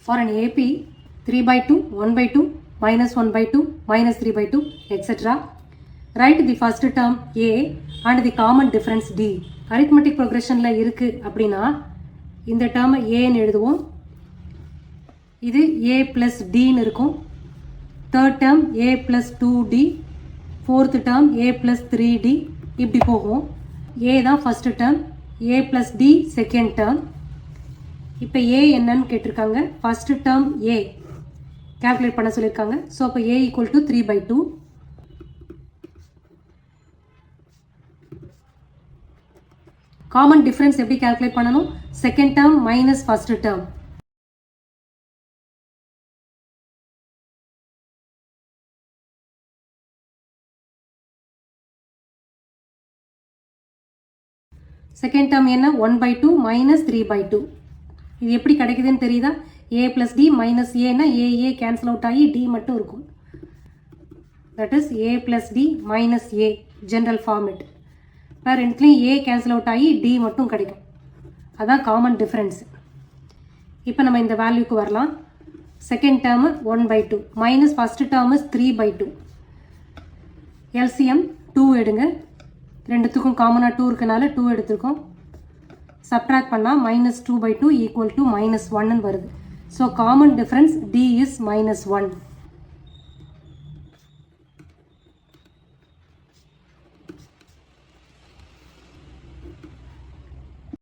For an AP, 3 by 2, 1 by 2, minus 1 by 2, minus 3 by 2, etc. Write the first term A and the common difference D. Arithmetic progressionல இருக்கு அப்படின்னா இந்த term A ன்னு எழுதுவோம். இது A plus D ன்னு இருக்கும். Third term A plus 2D. Fourth term A plus 3D. இப்படி போகும். A தான் first term. A plus D second term. இப்போ A என்னன்னு கேட்டிருக்காங்க. First term A calculate பண்ண சொல்லியிருக்காங்க. ஸோ அப்போ A equal to 3 by 2. Common difference எப்படி calculate பண்ணணும்? Second term minus first term. Second term என்ன? 1 by 2 minus 3 by 2. இது எப்படி கிடைக்குதுன்னு தெரியுதா? A plus D minus A னா A கேன்சல் அவுட் ஆகி D மட்டும் இருக்கும். That is A plus D minus A general format. வேறு ரெண்டுத்துலையும் A கேன்சல் அவுட் ஆகி D மட்டும் கிடைக்கும். அதான் காமன் டிஃப்ரென்ஸ். இப்போ நம்ம இந்த வேல்யூக்கு வரலாம். Second term 1 by 2 minus first term 3 by 2. LCM 2 எடுங்க. ரெண்டுத்துக்கும் காமனாக 2 இருக்கனால 2 எடுத்துருக்கோம். சப்ட்ராக்ட் பண்ணால் minus 2 by 2 equal to minus 1 வருது. So common difference D is minus 1.